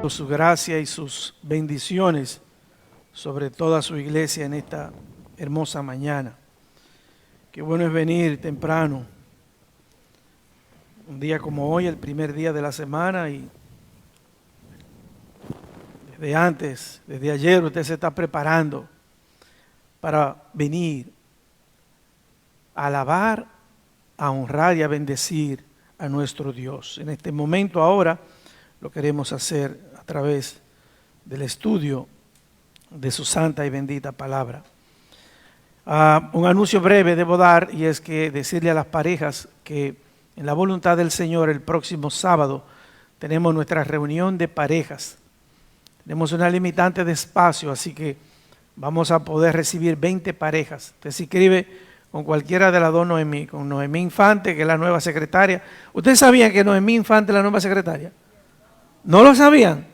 Su gracia y sus bendiciones sobre toda su iglesia en esta hermosa mañana. Qué bueno es venir temprano, un día como hoy, el primer día de la semana, y desde antes, desde ayer usted se está preparando para venir a alabar, a honrar y a bendecir a nuestro Dios. En este momento ahora lo queremos hacer a través del estudio de su santa y bendita palabra. Un anuncio breve debo dar, y es que decirle a las parejas que en la voluntad del Señor el próximo sábado tenemos nuestra reunión de parejas. Tenemos una limitante de espacio, así que vamos a poder recibir 20 parejas. Usted se inscribe con cualquiera de las dos Noemí, con Noemí Infante, que es la nueva secretaria. ¿Ustedes sabían que Noemí Infante es la nueva secretaria? ¿No lo sabían?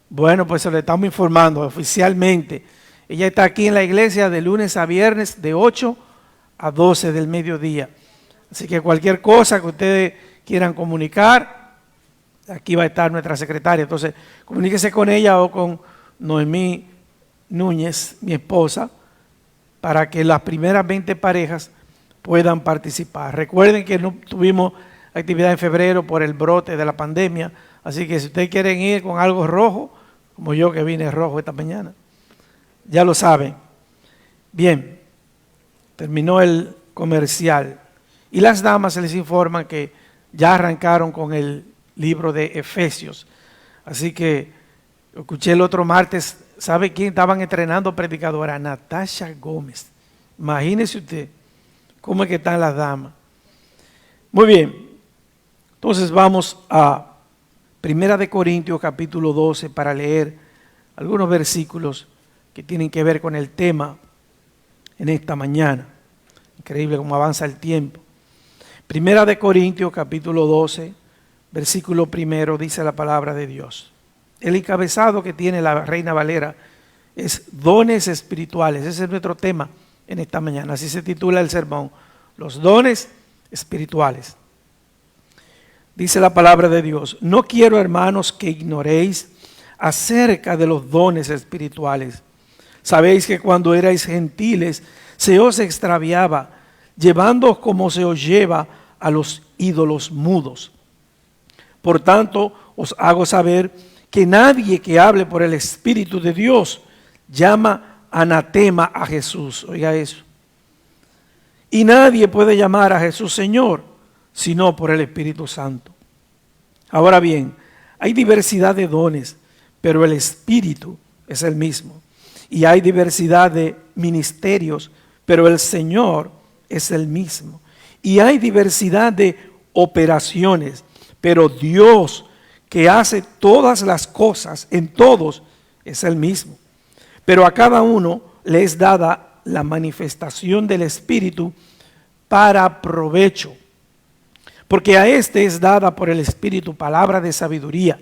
Bueno, pues se lo estamos informando oficialmente. Ella está aquí en la iglesia de lunes a viernes de 8 a 12 del mediodía. Así que cualquier cosa que ustedes quieran comunicar, aquí va a estar nuestra secretaria. Entonces, comuníquese con ella o con Noemí Núñez, mi esposa, para que las primeras 20 parejas puedan participar. Recuerden que no tuvimos actividad en febrero por el brote de la pandemia, así que si ustedes quieren ir con algo rojo, como yo que vine rojo esta mañana, ya lo saben. Bien, terminó el comercial. Y las damas se les informan que ya arrancaron con el libro de Efesios. Así que escuché el otro martes, ¿sabe quién estaban entrenando predicadora? Natasha Gómez. Imagínese usted cómo es que están las damas. Muy bien, entonces vamos a Primera de Corintios capítulo 12 para leer algunos versículos que tienen que ver con el tema en esta mañana. Increíble cómo avanza el tiempo. Primera de Corintios capítulo 12, versículo 1, dice la palabra de Dios. El encabezado que tiene la Reina Valera es dones espirituales. Ese es nuestro tema en esta mañana. Así se titula el sermón, los dones espirituales. Dice la palabra de Dios: no quiero, hermanos, que ignoréis acerca de los dones espirituales. Sabéis que cuando erais gentiles se os extraviaba, llevándoos como se os lleva a los ídolos mudos. Por tanto, os hago saber que nadie que hable por el Espíritu de Dios llama anatema a Jesús. Oiga eso. Y nadie puede llamar a Jesús Señor, sino por el Espíritu Santo. Ahora bien, hay diversidad de dones, pero el Espíritu es el mismo. Y hay diversidad de ministerios, pero el Señor es el mismo. Y hay diversidad de operaciones, pero Dios, que hace todas las cosas en todos, es el mismo. Pero a cada uno le es dada la manifestación del Espíritu para provecho. Porque a este es dada por el Espíritu palabra de sabiduría,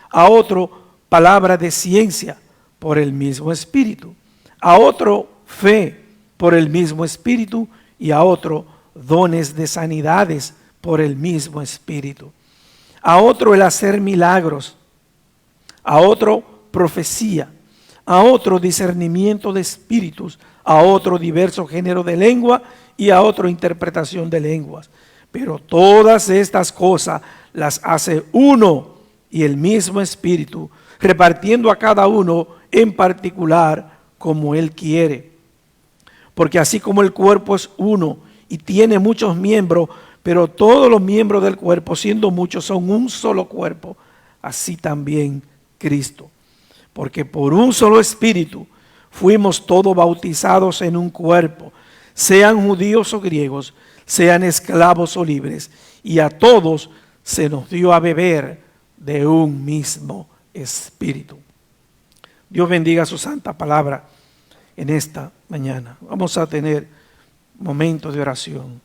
a otro palabra de ciencia por el mismo Espíritu, a otro fe por el mismo Espíritu y a otro dones de sanidades por el mismo Espíritu, a otro el hacer milagros, a otro profecía, a otro discernimiento de espíritus, a otro diverso género de lengua y a otro interpretación de lenguas. Pero todas estas cosas las hace uno y el mismo Espíritu, repartiendo a cada uno en particular como Él quiere. Porque así como el cuerpo es uno y tiene muchos miembros, pero todos los miembros del cuerpo, siendo muchos, son un solo cuerpo, así también Cristo. Porque por un solo Espíritu fuimos todos bautizados en un cuerpo, sean judíos o griegos, sean esclavos o libres, y a todos se nos dio a beber de un mismo Espíritu. Dios bendiga su santa palabra en esta mañana. Vamos a tener momentos de oración.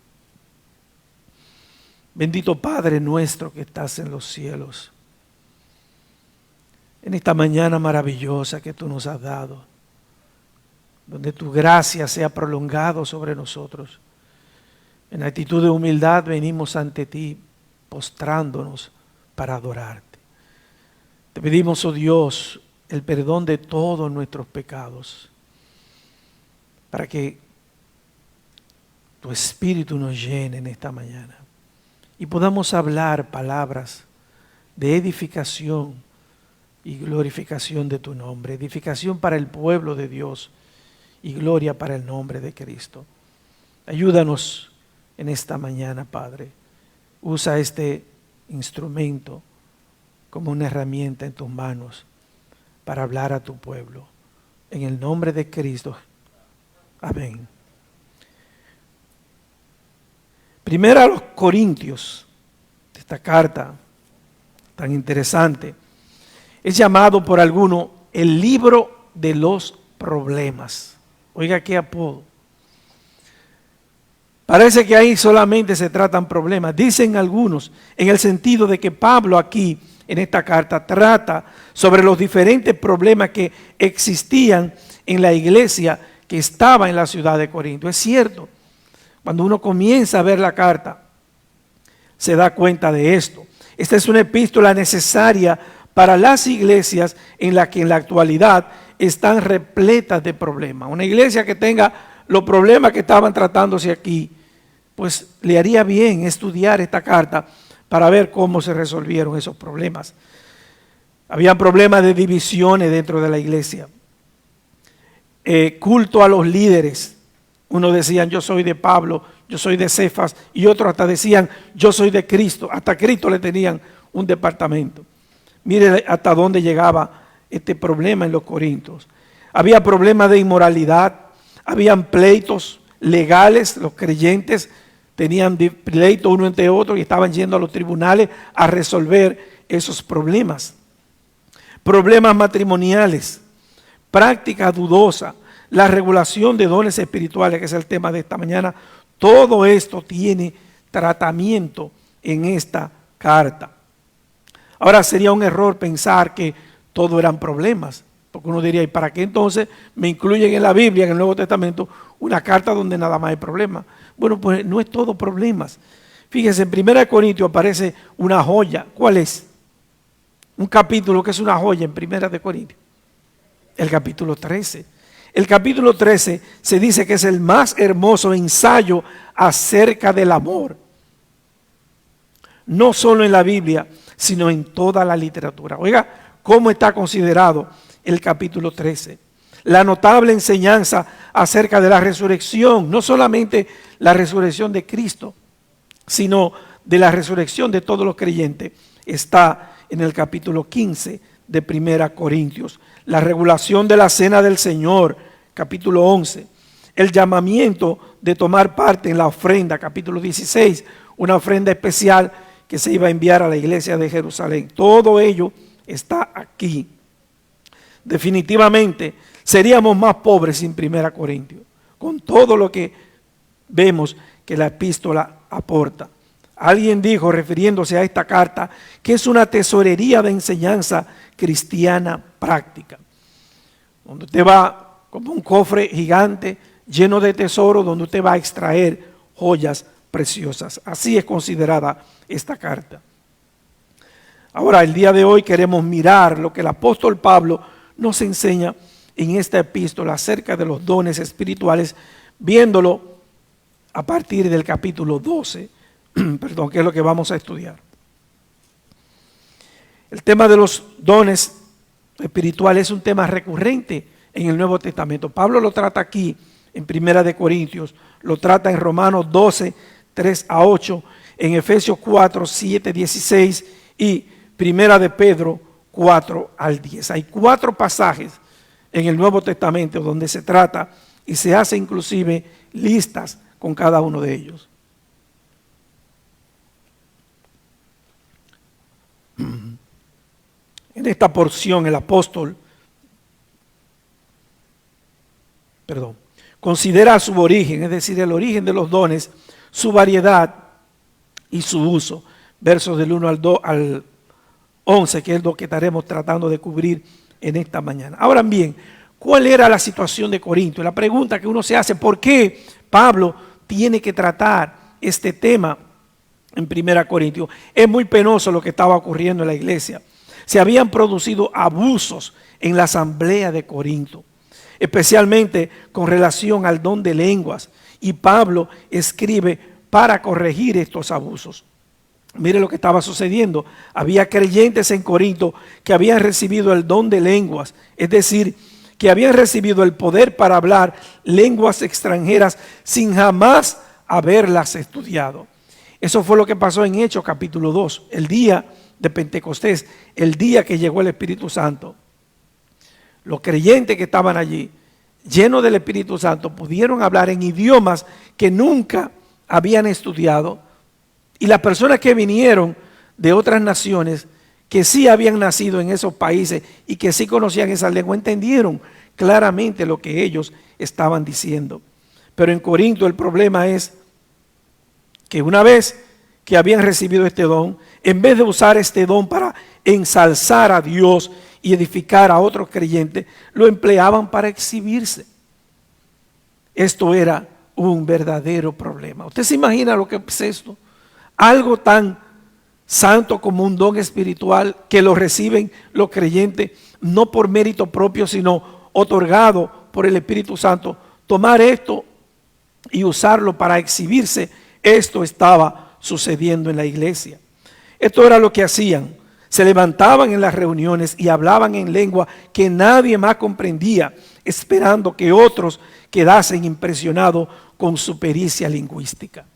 Bendito Padre nuestro que estás en los cielos, en esta mañana maravillosa que tú nos has dado, donde tu gracia sea prolongada sobre nosotros. En actitud de humildad venimos ante ti, postrándonos para adorarte. Te pedimos, oh Dios, el perdón de todos nuestros pecados, para que tu Espíritu nos llene en esta mañana y podamos hablar palabras de edificación y glorificación de tu nombre, edificación para el pueblo de Dios y gloria para el nombre de Cristo. Ayúdanos en esta mañana, Padre. Usa este instrumento como una herramienta en tus manos para hablar a tu pueblo. En el nombre de Cristo. Amén. Primera a los Corintios, esta carta tan interesante, es llamado por algunos el libro de los problemas. Oiga qué apodo. Parece que ahí solamente se tratan problemas. Dicen algunos en el sentido de que Pablo aquí en esta carta trata sobre los diferentes problemas que existían en la iglesia que estaba en la ciudad de Corinto. Es cierto, cuando uno comienza a ver la carta, se da cuenta de esto. Esta es una epístola necesaria para las iglesias en las que en la actualidad están repletas de problemas. Una iglesia que tenga los problemas que estaban tratándose aquí, pues le haría bien estudiar esta carta para ver cómo se resolvieron esos problemas. Había problemas de divisiones dentro de la iglesia. Culto a los líderes. Unos decían, yo soy de Pablo, yo soy de Cefas, y otros hasta decían, yo soy de Cristo. Hasta Cristo le tenían un departamento. Mire hasta dónde llegaba este problema en los Corintios. Había problemas de inmoralidad, habían pleitos legales, los creyentes tenían pleitos uno entre otros y estaban yendo a los tribunales a resolver esos problemas. Problemas matrimoniales, práctica dudosa, la regulación de dones espirituales, que es el tema de esta mañana. Todo esto tiene tratamiento en esta carta. Ahora sería un error pensar que todo eran problemas, porque uno diría, ¿y para qué entonces me incluyen en la Biblia, en el Nuevo Testamento, una carta donde nada más hay problemas? Bueno, pues no es todo problemas. Fíjense, en 1 Corintios aparece una joya. ¿Cuál es? Un capítulo que es una joya en 1 Corintios. El capítulo 13. El capítulo 13 se dice que es el más hermoso ensayo acerca del amor. No solo en la Biblia, sino en toda la literatura. Oiga, ¿cómo está considerado el capítulo 13? La notable enseñanza acerca de la resurrección, no solamente la resurrección de Cristo, sino de la resurrección de todos los creyentes, está en el capítulo 15 de 1 Corintios. La regulación de la cena del Señor, capítulo 11. El llamamiento de tomar parte en la ofrenda, capítulo 16, una ofrenda especial que se iba a enviar a la iglesia de Jerusalén. Todo ello está aquí. Definitivamente seríamos más pobres sin 1 Corintios, con todo lo que vemos que la epístola aporta. Alguien dijo, refiriéndose a esta carta, que es una tesorería de enseñanza cristiana práctica, donde usted va como un cofre gigante lleno de tesoros, donde usted va a extraer joyas preciosas. Así es considerada esta carta. Ahora, el día de hoy queremos mirar lo que el apóstol Pablo nos enseña en esta epístola acerca de los dones espirituales, viéndolo a partir del capítulo 12, que es lo que vamos a estudiar. El tema de los dones espirituales es un tema recurrente en el Nuevo Testamento. Pablo lo trata aquí en 1 Corintios, lo trata en Romanos 12, 3 a 8, en Efesios 4, 7, 16 y 1 Pedro 4 al 10. Hay 4 pasajes en el Nuevo Testamento donde se trata y se hace inclusive listas con cada uno de ellos. En esta porción el apóstol considera su origen, es decir, el origen de los dones, su variedad y su uso. Versos del 1 al 11, que es lo que estaremos tratando de cubrir en esta mañana. Ahora bien, ¿cuál era la situación de Corinto? La pregunta que uno se hace, ¿por qué Pablo tiene que tratar este tema en 1 Corintios? Es muy penoso lo que estaba ocurriendo en la iglesia. Se habían producido abusos en la asamblea de Corinto, especialmente con relación al don de lenguas. Y Pablo escribe para corregir estos abusos. Mire lo que estaba sucediendo. Había creyentes en Corinto que habían recibido el don de lenguas, es decir, que habían recibido el poder para hablar lenguas extranjeras sin jamás haberlas estudiado. Eso fue lo que pasó en Hechos capítulo 2, el día de Pentecostés, el día que llegó el Espíritu Santo. Los creyentes que estaban allí, llenos del Espíritu Santo, pudieron hablar en idiomas que nunca habían estudiado. Y las personas que vinieron de otras naciones, que sí habían nacido en esos países y que sí conocían esa lengua, entendieron claramente lo que ellos estaban diciendo. Pero en Corinto el problema es que una vez que habían recibido este don, en vez de usar este don para ensalzar a Dios y edificar a otros creyentes, lo empleaban para exhibirse. Esto era un verdadero problema. ¿Usted se imagina lo que es esto? Algo tan santo como un don espiritual que lo reciben los creyentes, no por mérito propio, sino otorgado por el Espíritu Santo. Tomar esto y usarlo para exhibirse, esto estaba sucediendo en la iglesia. Esto era lo que hacían. Se levantaban en las reuniones y hablaban en lengua que nadie más comprendía, esperando que otros quedasen impresionados con su pericia lingüística.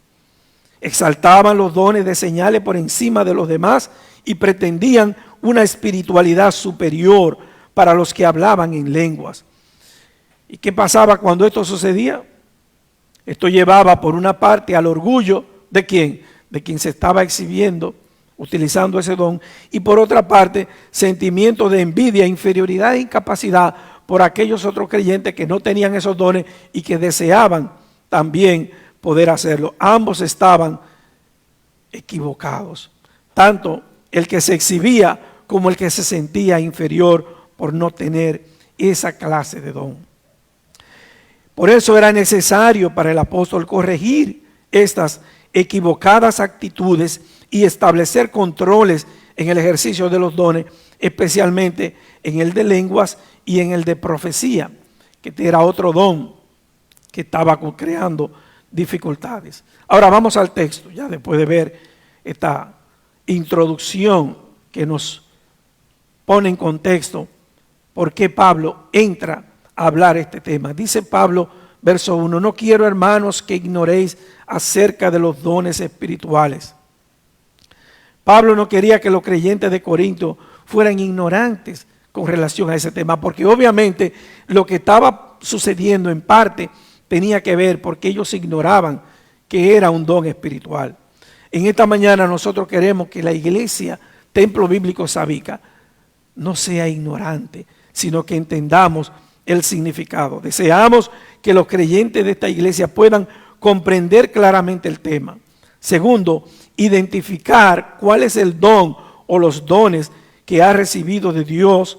Exaltaban los dones de señales por encima de los demás y pretendían una espiritualidad superior para los que hablaban en lenguas. ¿Y qué pasaba cuando esto sucedía? Esto llevaba por una parte al orgullo ¿de quién? De quien se estaba exhibiendo, utilizando ese don, y por otra parte, sentimientos de envidia, inferioridad e incapacidad por aquellos otros creyentes que no tenían esos dones y que deseaban también poder hacerlo. Ambos estaban equivocados, tanto el que se exhibía como el que se sentía inferior por no tener esa clase de don. Por eso era necesario para el apóstol corregir estas equivocadas actitudes y establecer controles en el ejercicio de los dones, especialmente en el de lenguas y en el de profecía, que era otro don que estaba creando dificultades. Ahora vamos al texto, ya después de ver esta introducción que nos pone en contexto por qué Pablo entra a hablar este tema. Dice Pablo, verso 1, no quiero, hermanos, que ignoréis acerca de los dones espirituales. Pablo no quería que los creyentes de Corinto fueran ignorantes con relación a ese tema, porque obviamente lo que estaba sucediendo en parte tenía que ver porque ellos ignoraban que era un don espiritual. En esta mañana nosotros queremos que la iglesia, Templo Bíblico Sabica, no sea ignorante, sino que entendamos el significado. Deseamos que los creyentes de esta iglesia puedan comprender claramente el tema. Segundo, identificar cuál es el don o los dones que ha recibido de Dios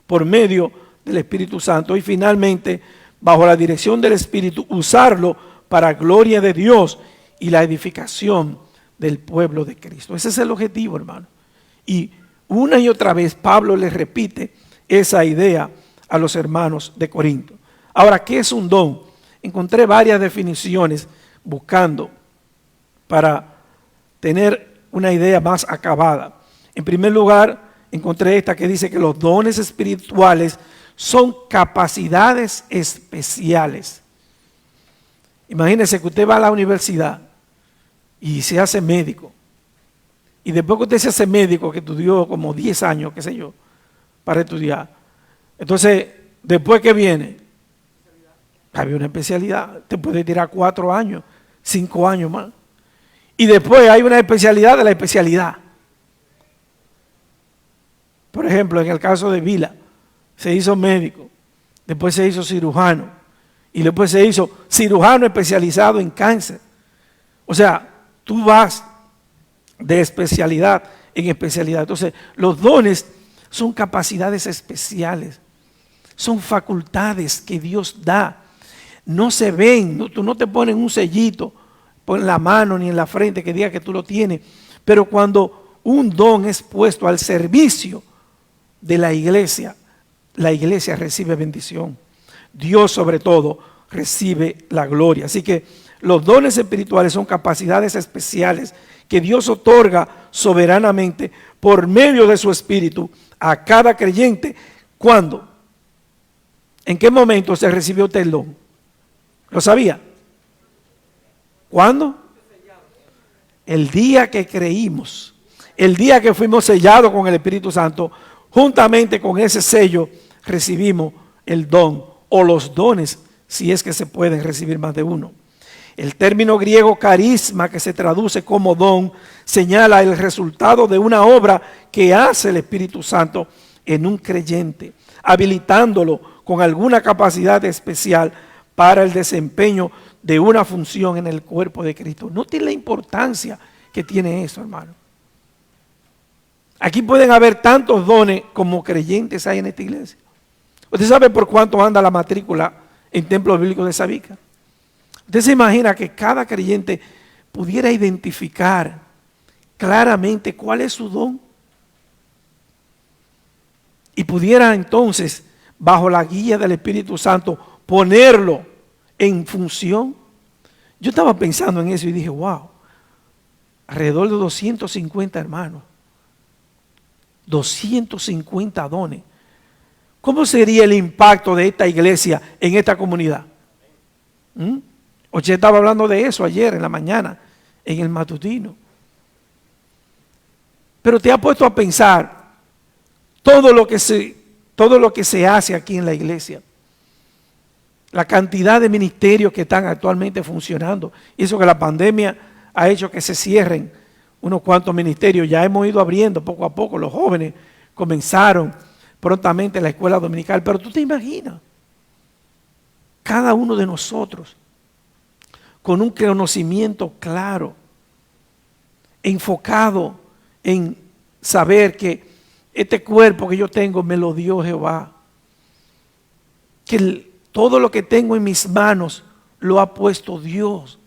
por medio del Espíritu Santo. Y finalmente, bajo la dirección del Espíritu, usarlo para gloria de Dios y la edificación del pueblo de Cristo. Ese es el objetivo, hermano. Y una y otra vez Pablo les repite esa idea a los hermanos de Corinto. Ahora, ¿qué es un don? Encontré varias definiciones buscando para tener una idea más acabada. En primer lugar, encontré esta que dice que los dones espirituales son capacidades especiales. Imagínese que usted va a la universidad y se hace médico. Y después que usted se hace médico, que estudió como 10 años, qué sé yo, para estudiar. Entonces, después que viene, había una especialidad. Te puede tirar 4 años, 5 años más. Y después hay una especialidad de la especialidad. Por ejemplo, en el caso de Vila, se hizo médico, después se hizo cirujano, y después se hizo cirujano especializado en cáncer. O sea, tú vas de especialidad en especialidad. Entonces, los dones son capacidades especiales, son facultades que Dios da. No se ven, tú no te pones un sellito en la mano ni en la frente que diga que tú lo tienes, pero cuando un don es puesto al servicio de la iglesia recibe bendición. Dios sobre todo recibe la gloria. Así que los dones espirituales son capacidades especiales que Dios otorga soberanamente por medio de su Espíritu a cada creyente. ¿Cuándo? ¿En qué momento se recibió usted el don? ¿Lo sabía? ¿Cuándo? El día que creímos, el día que fuimos sellados con el Espíritu Santo, juntamente con ese sello recibimos el don o los dones, si es que se pueden recibir más de uno. El término griego carisma, que se traduce como don, señala el resultado de una obra que hace el Espíritu Santo en un creyente, habilitándolo con alguna capacidad especial para el desempeño de una función en el cuerpo de Cristo. Noten la importancia que tiene eso, hermano. Aquí pueden haber tantos dones como creyentes hay en esta iglesia. ¿Usted sabe por cuánto anda la matrícula en Templo Bíblico de Sabica? ¿Usted se imagina que cada creyente pudiera identificar claramente cuál es su don? Y pudiera entonces, bajo la guía del Espíritu Santo, ponerlo en función. Yo estaba pensando en eso y dije, wow, alrededor de 250 hermanos, 250 dones. ¿Cómo sería el impacto de esta iglesia en esta comunidad? Usted estaba hablando de eso ayer en la mañana, en el matutino. Pero te ha puesto a pensar todo lo que se hace aquí en la iglesia. La cantidad de ministerios que están actualmente funcionando. Y eso que la pandemia ha hecho que se cierren unos cuantos ministerios. Ya hemos ido abriendo poco a poco. Los jóvenes comenzaron prontamente la escuela dominical. Pero tú te imaginas, cada uno de nosotros con un conocimiento claro, enfocado en saber que este cuerpo que yo tengo me lo dio Jehová. Que todo lo que tengo en mis manos lo ha puesto Dios.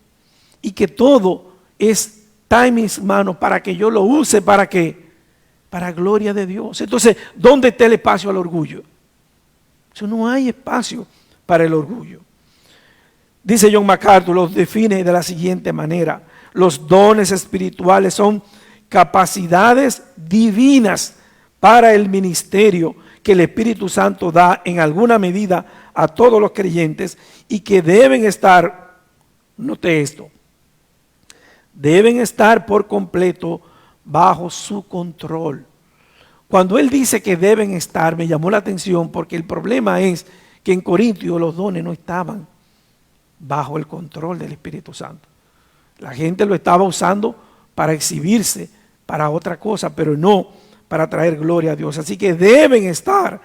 Y que todo está en mis manos para que yo lo use. ¿Para qué? Para gloria de Dios. Entonces, ¿dónde está el espacio al orgullo? Eso no hay espacio para el orgullo. Dice John MacArthur, los define de la siguiente manera: los dones espirituales son capacidades divinas para el ministerio que el Espíritu Santo da en alguna medida a todos los creyentes y que deben estar, note esto, deben estar por completo bajo su control. Cuando él dice que deben estar, me llamó la atención porque el problema es que en Corintios los dones no estaban bajo el control del Espíritu Santo. La gente lo estaba usando para exhibirse, para otra cosa, pero no para traer gloria a Dios. Así que deben estar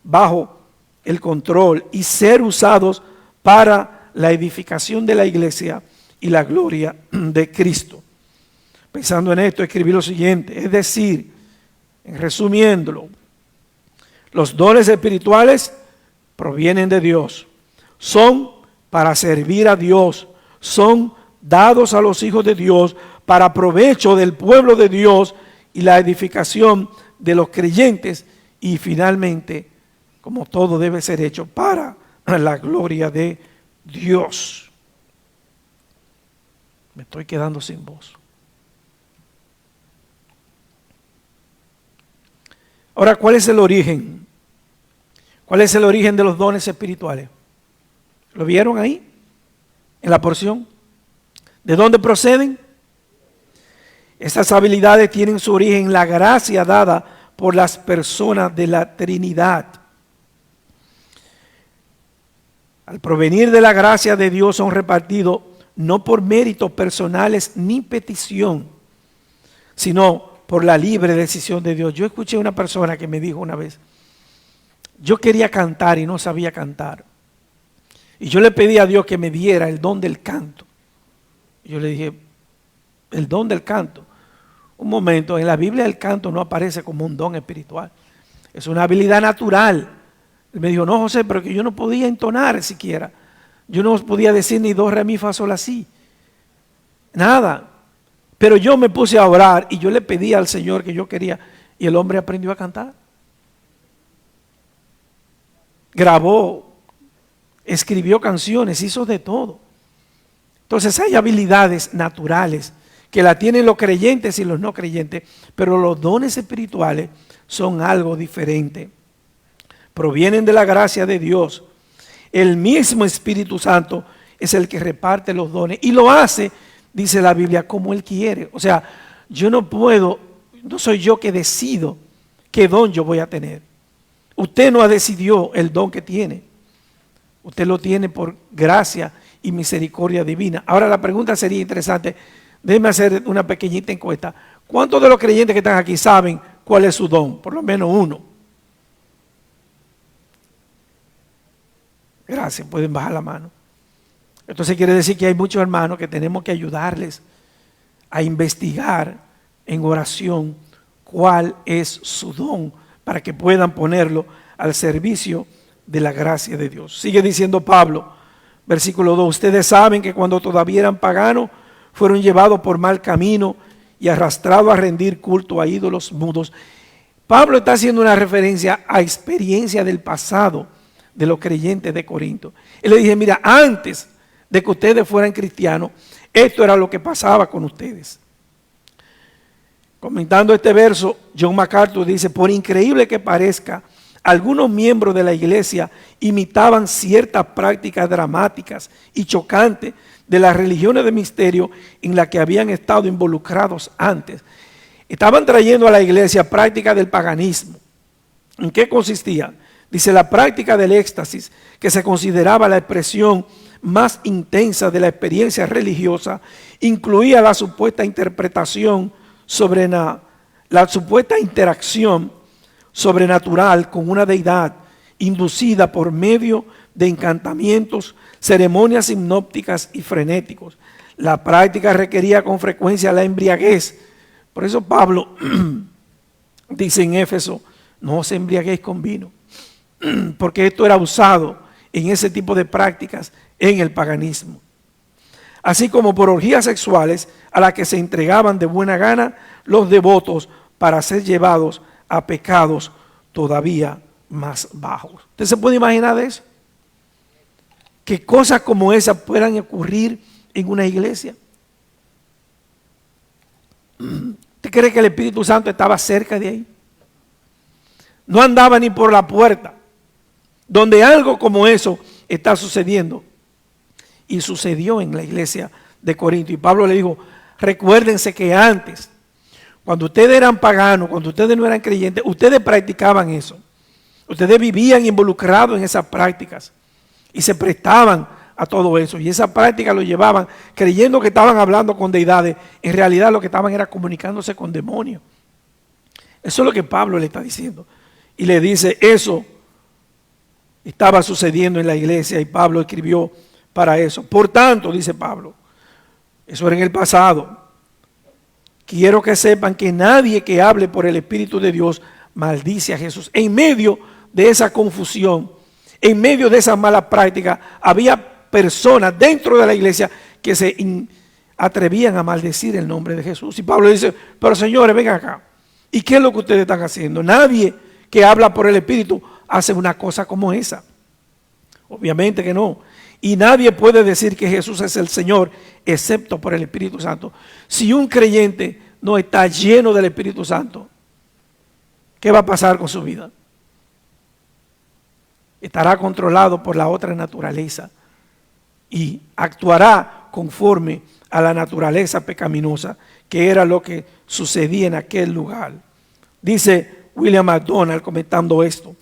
bajo el control y ser usados para la edificación de la iglesia y la gloria de Cristo. Pensando en esto, escribí lo siguiente, es decir, resumiéndolo, los dones espirituales provienen de Dios, son para servir a Dios, son dados a los hijos de Dios para provecho del pueblo de Dios y la edificación de los creyentes, y finalmente, como todo debe ser hecho, para la gloria de Dios. Me estoy quedando sin voz. Ahora, ¿cuál es el origen? ¿Cuál es el origen de los dones espirituales? ¿Lo vieron ahí? En la porción. ¿De dónde proceden? Estas habilidades tienen su origen en la gracia dada por las personas de la Trinidad. Al provenir de la gracia de Dios son repartidos no por méritos personales ni petición, sino por la libre decisión de Dios. Yo escuché a una persona que me dijo una vez, yo quería cantar y no sabía cantar. Y yo le pedí a Dios que me diera el don del canto. Y yo le dije, el don del canto. Un momento, en la Biblia el canto no aparece como un don espiritual. Es una habilidad natural. Él me dijo, no, José, pero que yo no podía entonar siquiera. Yo no podía decir ni do, re, mi, fa, sol, la, si. Nada. Pero yo me puse a orar y yo le pedí al Señor que yo quería, y el hombre aprendió a cantar. Grabó, escribió canciones, hizo de todo. Entonces hay habilidades naturales que la tienen los creyentes y los no creyentes, pero los dones espirituales son algo diferente. Provienen de la gracia de Dios. El mismo Espíritu Santo es el que reparte los dones y lo hace, dice la Biblia, como Él quiere. O sea, yo no puedo, no soy yo que decido qué don yo voy a tener. Usted no ha decidido el don que tiene. Usted lo tiene por gracia y misericordia divina. Ahora la pregunta sería interesante. Déjeme hacer una pequeñita encuesta. ¿Cuántos de los creyentes que están aquí saben cuál es su don? Por lo menos uno. Gracias, pueden bajar la mano. Entonces quiere decir que hay muchos hermanos que tenemos que ayudarles a investigar en oración cuál es su don para que puedan ponerlo al servicio de la gracia de Dios. Sigue diciendo Pablo, versículo 2, ustedes saben que cuando todavía eran paganos, fueron llevados por mal camino y arrastrados a rendir culto a ídolos mudos. Pablo está haciendo una referencia a experiencia del pasado de los creyentes de Corinto. Él le dice, mira, antes de que ustedes fueran cristianos, esto era lo que pasaba con ustedes. Comentando este verso, John MacArthur dice, por increíble que parezca, algunos miembros de la iglesia imitaban ciertas prácticas dramáticas y chocantes de las religiones de misterio en las que habían estado involucrados antes. Estaban trayendo a la iglesia prácticas del paganismo. ¿En qué consistía? Dice, la práctica del éxtasis, que se consideraba la expresión más intensa de la experiencia religiosa, incluía la supuesta interpretación la supuesta interacción sobrenatural con una deidad inducida por medio de encantamientos, ceremonias hipnóticas y frenéticos. La práctica requería con frecuencia la embriaguez. Por eso Pablo dice en Éfeso, no os embriaguéis con vino, porque esto era usado en ese tipo de prácticas en el paganismo. Así como por orgías sexuales a las que se entregaban de buena gana los devotos para ser llevados a pecados todavía más bajos. ¿Usted se puede imaginar de eso? Que cosas como esas puedan ocurrir en una iglesia. ¿Usted cree que el Espíritu Santo estaba cerca de ahí? No andaba ni por la puerta, donde algo como eso está sucediendo. Y sucedió en la iglesia de Corinto. Y Pablo le dijo, recuérdense que antes, cuando ustedes eran paganos, cuando ustedes no eran creyentes, ustedes practicaban eso. Ustedes vivían involucrados en esas prácticas y se prestaban a todo eso. Y esa práctica lo llevaban creyendo que estaban hablando con deidades. En realidad lo que estaban era comunicándose con demonios. Eso es lo que Pablo le está diciendo. Y le dice, eso estaba sucediendo en la iglesia y Pablo escribió para eso. Por tanto, dice Pablo, eso era en el pasado. Quiero que sepan que nadie que hable por el Espíritu de Dios maldice a Jesús. En medio de esa confusión, en medio de esa mala práctica, había personas dentro de la iglesia que se atrevían a maldecir el nombre de Jesús. Y Pablo dice, pero señores, vengan acá. ¿Y qué es lo que ustedes están haciendo? Nadie que habla por el Espíritu hace una cosa como esa. Obviamente que no. Y nadie puede decir que Jesús es el Señor, excepto por el Espíritu Santo. Si un creyente no está lleno del Espíritu Santo, ¿qué va a pasar con su vida? Estará controlado por la otra naturaleza y actuará conforme a la naturaleza pecaminosa, que era lo que sucedía en aquel lugar. Dice William MacDonald comentando esto,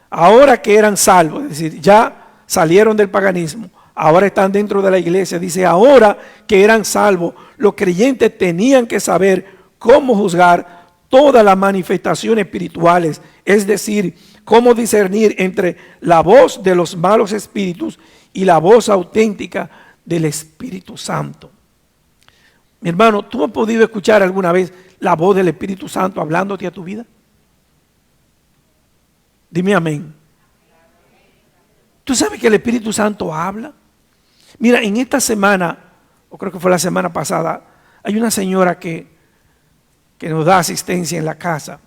ahora que eran salvos, es decir, ya salieron del paganismo, ahora están dentro de la iglesia. Dice, ahora que eran salvos, los creyentes tenían que saber cómo juzgar todas las manifestaciones espirituales, es decir, cómo discernir entre la voz de los malos espíritus y la voz auténtica del Espíritu Santo. Mi hermano, ¿tú has podido escuchar alguna vez la voz del Espíritu Santo hablándote a tu vida? Dime amén. ¿Tú sabes que el Espíritu Santo habla? Mira, en esta semana, o creo que fue la semana pasada, Hay una señora que nos da asistencia en la casa.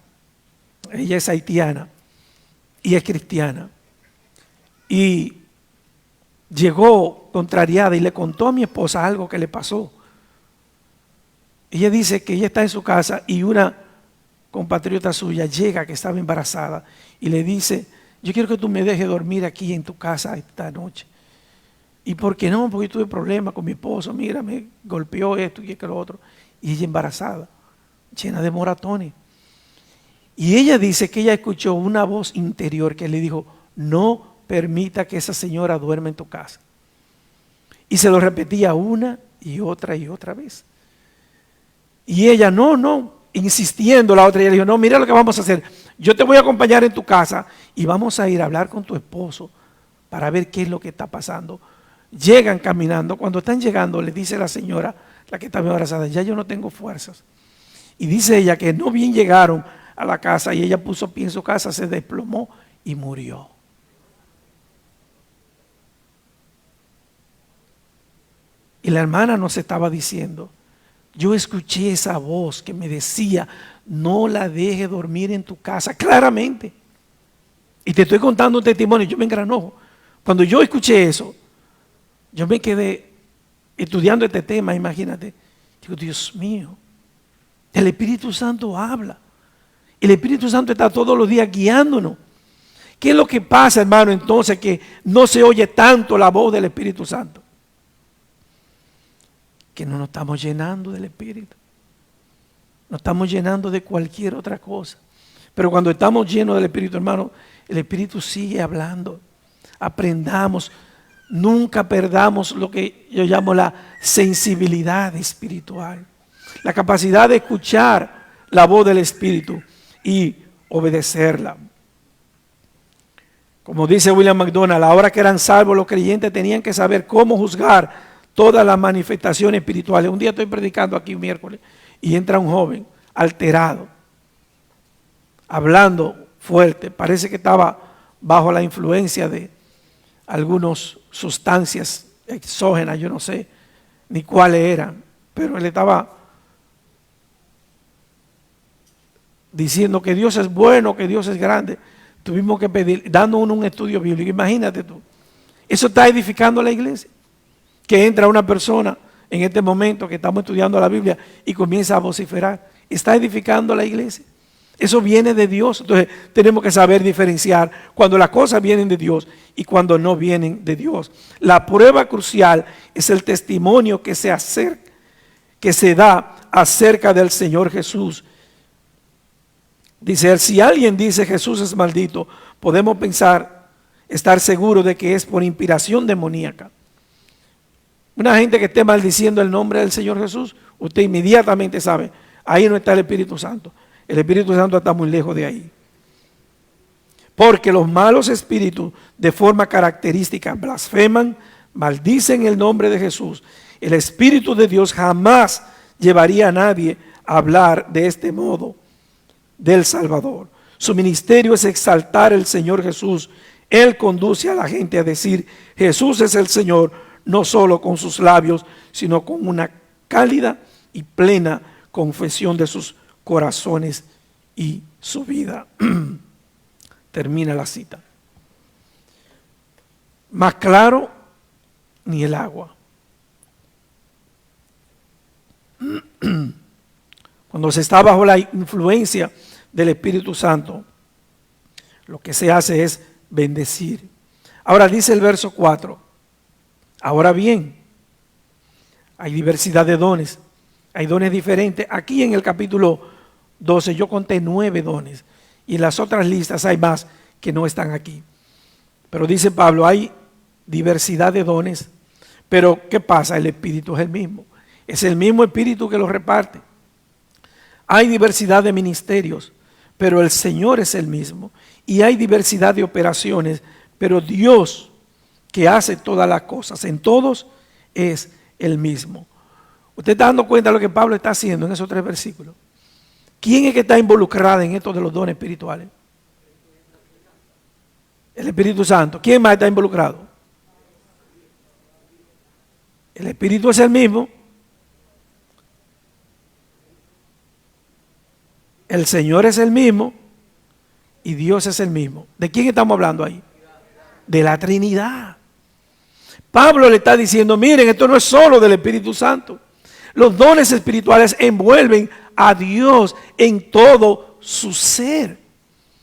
Ella es haitiana y es cristiana. Y llegó contrariada y le contó a mi esposa algo que le pasó. Ella dice que ella está en su casa y una compatriota suya llega, que estaba embarazada, y le dice: yo quiero que tú me dejes dormir aquí en tu casa esta noche. ¿Y por qué no? Porque yo tuve problemas con mi esposo, mira, me golpeó esto y lo otro. Y ella embarazada, llena de moratones. Y ella dice que ella escuchó una voz interior que le dijo: no permita que esa señora duerma en tu casa. Y se lo repetía una y otra vez. Y ella, no, insistiendo, la otra, ella le dijo: no, mira lo que vamos a hacer. Yo te voy a acompañar en tu casa y vamos a ir a hablar con tu esposo para ver qué es lo que está pasando. Llegan caminando. Cuando están llegando, le dice la señora, la que estaba embarazada: ya yo no tengo fuerzas. Y dice ella que no bien llegaron a la casa y ella puso pie en su casa, se desplomó y murió. Y la hermana nos estaba diciendo: yo escuché esa voz que me decía: no la deje dormir en tu casa, claramente. Y te estoy contando un testimonio, yo me engranojo. Cuando yo escuché eso, yo me quedé estudiando este tema, imagínate. Digo: Dios mío, el Espíritu Santo habla. El Espíritu Santo está todos los días guiándonos. ¿Qué es lo que pasa, hermano, entonces, que no se oye tanto la voz del Espíritu Santo? Que no nos estamos llenando del Espíritu. Nos estamos llenando de cualquier otra cosa. Pero cuando estamos llenos del Espíritu, hermano, el Espíritu sigue hablando. Aprendamos. Nunca perdamos lo que yo llamo la sensibilidad espiritual. La capacidad de escuchar la voz del Espíritu y obedecerla. Como dice William MacDonald, ahora que eran salvos, los creyentes tenían que saber cómo juzgar todas las manifestaciones espirituales. Un día estoy predicando aquí un miércoles y entra un joven alterado, hablando fuerte. Parece que estaba bajo la influencia de algunas sustancias exógenas, yo no sé ni cuáles eran, pero él estaba diciendo que Dios es bueno, que Dios es grande. Tuvimos que pedir, dándonos un estudio bíblico. Imagínate tú, eso está edificando la iglesia. Que entra una persona en este momento que estamos estudiando la Biblia y comienza a vociferar. Está edificando la iglesia. Eso viene de Dios. Entonces tenemos que saber diferenciar cuando las cosas vienen de Dios y cuando no vienen de Dios. La prueba crucial es el testimonio que se da acerca del Señor Jesús. Dice: si alguien dice Jesús es maldito, podemos estar seguros de que es por inspiración demoníaca. Una gente que esté maldiciendo el nombre del Señor Jesús, usted inmediatamente sabe, ahí no está el Espíritu Santo. El Espíritu Santo está muy lejos de ahí. Porque los malos espíritus de forma característica blasfeman, maldicen el nombre de Jesús. El Espíritu de Dios jamás llevaría a nadie a hablar de este modo del Salvador. Su ministerio es exaltar al Señor Jesús. Él conduce a la gente a decir: Jesús es el Señor, no solo con sus labios, sino con una cálida y plena confesión de sus corazones y su vida. Termina la cita. Más claro ni el agua. Cuando se está bajo la influencia del Espíritu Santo, lo que se hace es bendecir. Ahora dice el verso 4. Ahora bien, hay diversidad de dones, hay dones diferentes. Aquí en el capítulo 12 yo conté 9 dones y en las otras listas hay más que no están aquí. Pero dice Pablo, hay diversidad de dones, pero ¿qué pasa? El Espíritu es el mismo Espíritu que los reparte. Hay diversidad de ministerios, pero el Señor es el mismo. Y hay diversidad de operaciones, pero Dios, que hace todas las cosas, en todos es el mismo. Usted está dando cuenta de lo que Pablo está haciendo en esos 3 versículos. ¿Quién es que está involucrado en esto de los dones espirituales? El Espíritu Santo. ¿Quién más está involucrado? El Espíritu es el mismo. El Señor es el mismo y Dios es el mismo. ¿De quién estamos hablando ahí? De la Trinidad. Pablo le está diciendo, miren, esto no es solo del Espíritu Santo. Los dones espirituales envuelven a Dios en todo su ser.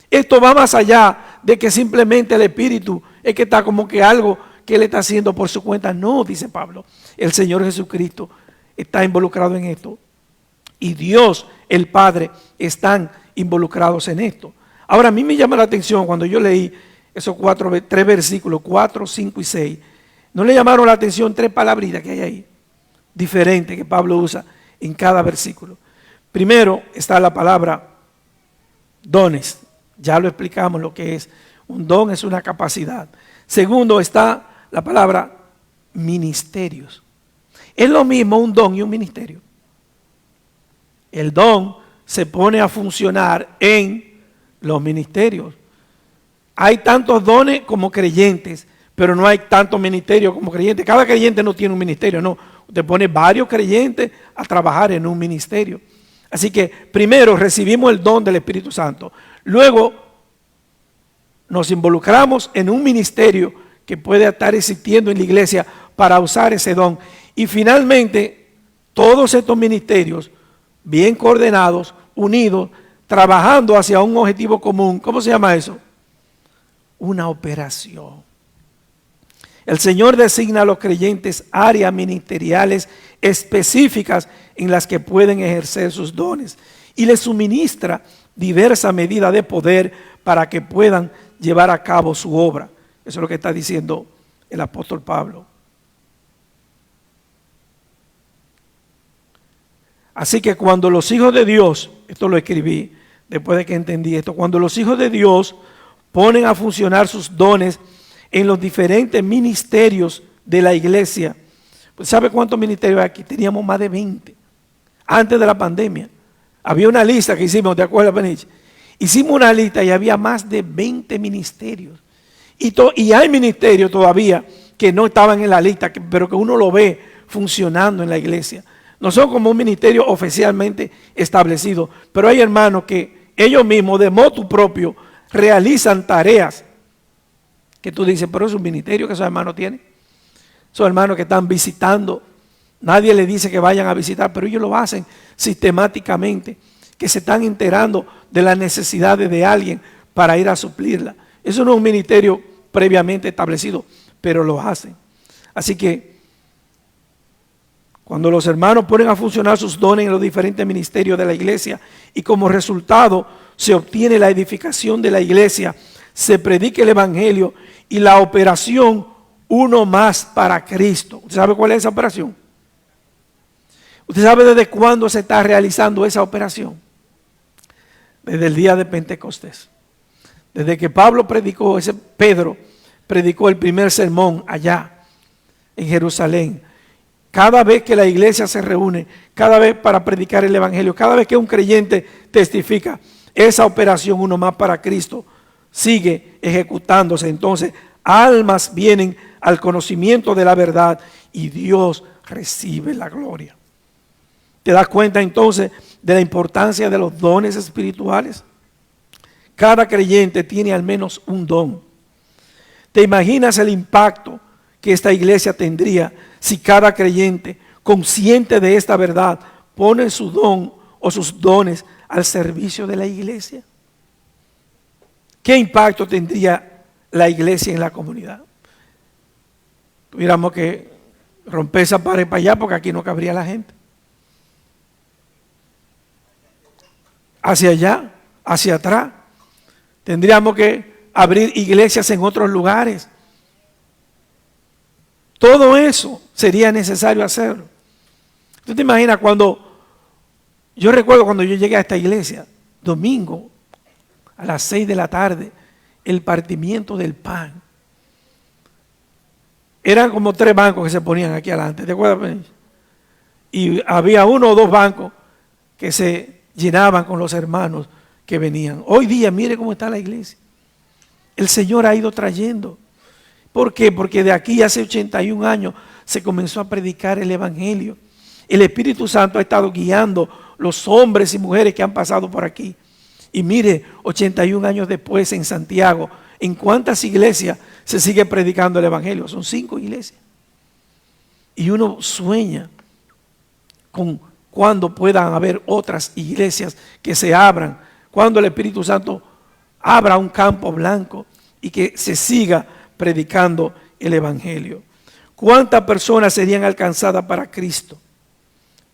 Esto va más allá de que simplemente el Espíritu es que está como que algo que él está haciendo por su cuenta. No, dice Pablo, el Señor Jesucristo está involucrado en esto. Y Dios, el Padre, están involucrados en esto. Ahora, a mí me llama la atención cuando yo leí esos tres versículos, 4, 5 y 6. ¿No le llamaron la atención tres palabritas que hay ahí? Diferentes que Pablo usa en cada versículo. Primero está la palabra dones. Ya lo explicamos lo que es. Un don es una capacidad. Segundo está la palabra ministerios. Es lo mismo un don y un ministerio. El don se pone a funcionar en los ministerios. Hay tantos dones como creyentes, pero no hay tantos ministerios como creyentes. Cada creyente no tiene un ministerio, no. Usted pone varios creyentes a trabajar en un ministerio. Así que primero recibimos el don del Espíritu Santo. Luego nos involucramos en un ministerio que puede estar existiendo en la iglesia para usar ese don. Y finalmente, todos estos ministerios bien coordinados, unidos, trabajando hacia un objetivo común. ¿Cómo se llama eso? Una operación. El Señor designa a los creyentes áreas ministeriales específicas en las que pueden ejercer sus dones y les suministra diversa medida de poder para que puedan llevar a cabo su obra. Eso es lo que está diciendo el apóstol Pablo. Así que cuando los hijos de Dios, esto lo escribí después de que entendí esto, cuando los hijos de Dios ponen a funcionar sus dones en los diferentes ministerios de la iglesia, pues ¿sabe cuántos ministerios hay aquí? Teníamos más de 20 antes de la pandemia. Había una lista que hicimos, ¿te acuerdas, Peniche? Hicimos una lista y había más de 20 ministerios. Y hay ministerios todavía que no estaban en la lista, pero que uno lo ve funcionando en la iglesia. No son como un ministerio oficialmente establecido, pero hay hermanos que ellos mismos, de motu propio, realizan tareas que tú dices, pero es un ministerio que esos hermanos tienen. Esos hermanos que están visitando, nadie les dice que vayan a visitar, pero ellos lo hacen sistemáticamente, que se están enterando de las necesidades de alguien para ir a suplirla. Eso no es un ministerio previamente establecido, pero lo hacen. Así que cuando los hermanos ponen a funcionar sus dones en los diferentes ministerios de la iglesia y como resultado se obtiene la edificación de la iglesia, se predica el evangelio y la operación uno más para Cristo. ¿Usted sabe cuál es esa operación? ¿Usted sabe desde cuándo se está realizando esa operación? Desde el día de Pentecostés. Desde que Pedro predicó el primer sermón allá en Jerusalén. Cada vez que la iglesia se reúne, cada vez para predicar el evangelio, cada vez que un creyente testifica, esa operación uno más para Cristo sigue ejecutándose. Entonces, almas vienen al conocimiento de la verdad y Dios recibe la gloria. ¿Te das cuenta entonces de la importancia de los dones espirituales? Cada creyente tiene al menos un don. ¿Te imaginas el impacto que esta iglesia tendría si cada creyente, consciente de esta verdad, pone su don o sus dones al servicio de la iglesia? ¿Qué impacto tendría la iglesia en la comunidad? Tuviéramos que romper esa pared para allá porque aquí no cabría la gente. Hacia allá, hacia atrás. Tendríamos que abrir iglesias en otros lugares. Todo eso sería necesario hacerlo. ¿Tú te imaginas yo recuerdo cuando yo llegué a esta iglesia, domingo, a las 6 de la tarde, el partimiento del pan. Eran como 3 bancos que se ponían aquí adelante, ¿te acuerdas? Y había 1 o 2 bancos que se llenaban con los hermanos que venían. Hoy día, mire cómo está la iglesia. El Señor ha ido trayendo. ¿Por qué? Porque de aquí hace 81 años se comenzó a predicar el evangelio. El Espíritu Santo ha estado guiando los hombres y mujeres que han pasado por aquí. Y mire, 81 años después en Santiago, ¿en cuántas iglesias se sigue predicando el evangelio? Son 5 iglesias. Y uno sueña con cuando puedan haber otras iglesias que se abran, cuando el Espíritu Santo abra un campo blanco y que se siga predicando el evangelio. ¿Cuántas personas serían alcanzadas para Cristo?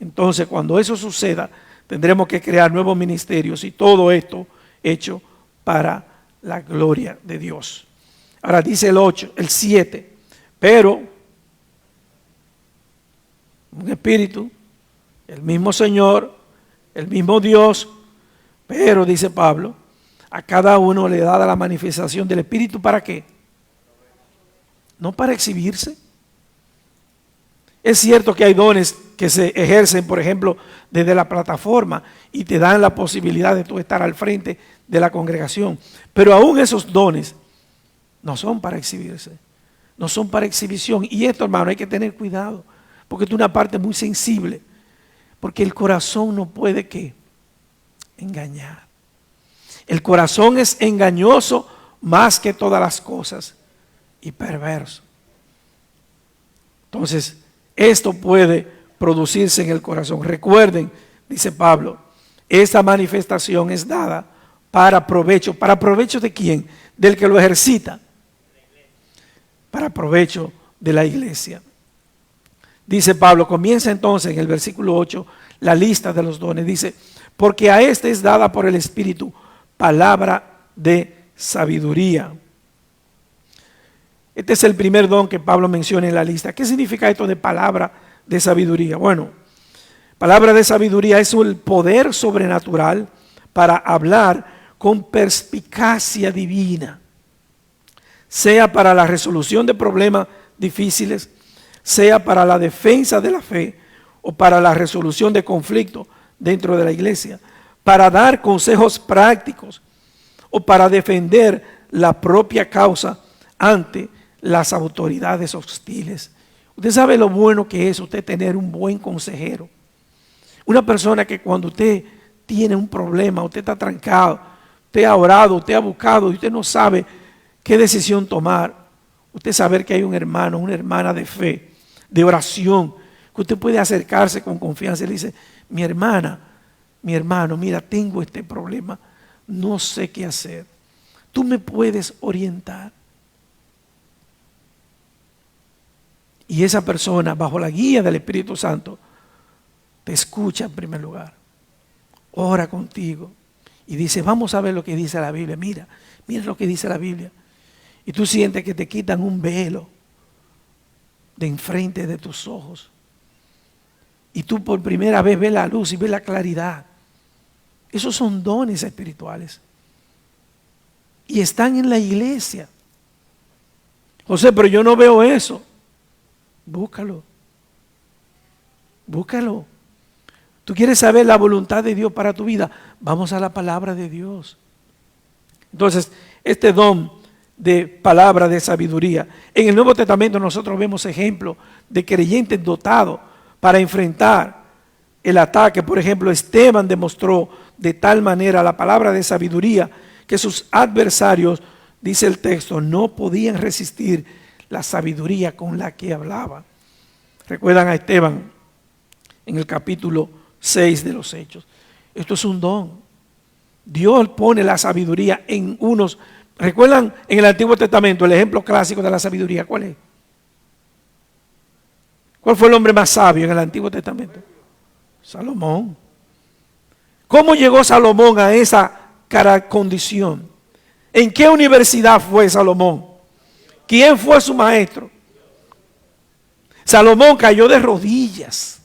Entonces, cuando eso suceda, tendremos que crear nuevos ministerios y todo esto hecho para la gloria de Dios. Ahora dice el 7, pero un espíritu, el mismo Señor, el mismo Dios, pero dice Pablo, a cada uno le da la manifestación del Espíritu. ¿Para qué? No para exhibirse. Es cierto que hay dones que se ejercen, por ejemplo, desde la plataforma y te dan la posibilidad de tú estar al frente de la congregación. Pero aún esos dones no son para exhibirse, no son para exhibición. Y esto, hermano, hay que tener cuidado, porque es una parte muy sensible, porque el corazón no puede ¿qué? Engañar. El corazón es engañoso más que todas las cosas y perverso. Entonces, esto puede producirse en el corazón. Recuerden, dice Pablo, esta manifestación es dada para provecho. ¿Para provecho de quién? Del que lo ejercita. Para provecho de la iglesia. Dice Pablo, comienza entonces en el versículo 8 la lista de los dones. Dice, porque a este es dada por el Espíritu palabra de sabiduría. Este es el primer don que Pablo menciona en la lista. ¿Qué significa esto de palabra de sabiduría? Bueno, palabra de sabiduría es el poder sobrenatural para hablar con perspicacia divina, sea para la resolución de problemas difíciles, sea para la defensa de la fe o para la resolución de conflictos dentro de la iglesia, para dar consejos prácticos o para defender la propia causa ante las autoridades hostiles. Usted sabe lo bueno que es usted tener un buen consejero. Una persona que cuando usted tiene un problema, usted está trancado, usted ha orado, usted ha buscado y usted no sabe qué decisión tomar. Usted saber que hay un hermano, una hermana de fe, de oración, que usted puede acercarse con confianza y le dice, mi hermana, mi hermano, mira, tengo este problema, no sé qué hacer. Tú me puedes orientar. Y esa persona, bajo la guía del Espíritu Santo, te escucha en primer lugar, ora contigo y dice, vamos a ver lo que dice la Biblia. Mira lo que dice la Biblia. Y tú sientes que te quitan un velo de enfrente de tus ojos. Y tú por primera vez ves la luz y ves la claridad. Esos son dones espirituales. Y están en la iglesia. José, pero yo no veo eso. Búscalo. Búscalo. ¿Tú quieres saber la voluntad de Dios para tu vida? Vamos a la palabra de Dios. Entonces, este don de palabra de sabiduría. En el Nuevo Testamento nosotros vemos ejemplos de creyentes dotados para enfrentar el ataque. Por ejemplo, Esteban demostró de tal manera la palabra de sabiduría que sus adversarios, dice el texto, no podían resistir la sabiduría con la que hablaba. Recuerdan a Esteban en el capítulo 6 de los Hechos. Esto es un don. Dios pone la sabiduría en unos. ¿Recuerdan en el Antiguo Testamento el ejemplo clásico de la sabiduría? ¿Cuál es? ¿Cuál fue el hombre más sabio en el Antiguo Testamento? Salomón. ¿Cómo llegó Salomón a esa condición? ¿En qué universidad fue Salomón? ¿Quién fue su maestro? Salomón cayó de rodillas.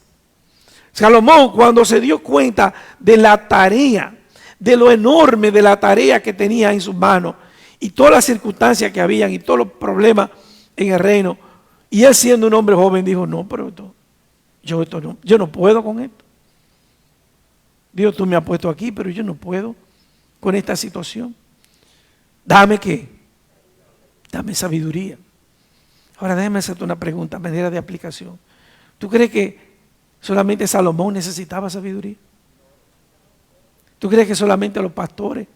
Salomón, cuando se dio cuenta de la tarea, de lo enorme de la tarea que tenía en sus manos y todas las circunstancias que habían y todos los problemas en el reino, y él siendo un hombre joven dijo, no, pero yo no puedo con esto. Dios, tú me has puesto aquí, pero yo no puedo con esta situación. Dame ¿qué? Dame sabiduría. Ahora déjame hacerte una pregunta a manera de aplicación. ¿Tú crees que solamente Salomón necesitaba sabiduría? ¿Tú crees que solamente los pastores